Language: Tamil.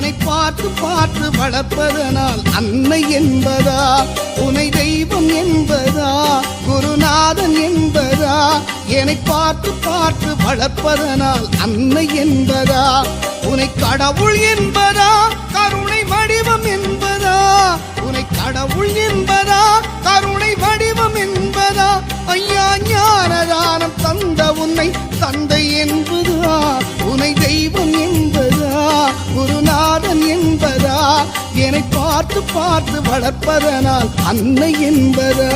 என்னை பார்த்து பார்த்து வளர்ப்பதனால் அன்னை என்பதா, உனை தெய்வம் என்பதா, குருநாதன் என்பதா, என்னை பார்த்து பார்த்து வளர்ப்பதனால் அன்னை என்பதா, உனை கடவுள் என்பதா, கருணை வடிவம் என்பதா, உனை கடவுள் என்பதா, கருணை வடிவம் என்பதா, ஐயா ஞானதானம் தந்த உன்னை தந்தை என்பதா, உனை தெய்வம் என்பதா, குருநாதன் என்பதா, என்னை பார்த்து பார்த்து வளர்ப்பதனால் அன்னை என்பதா.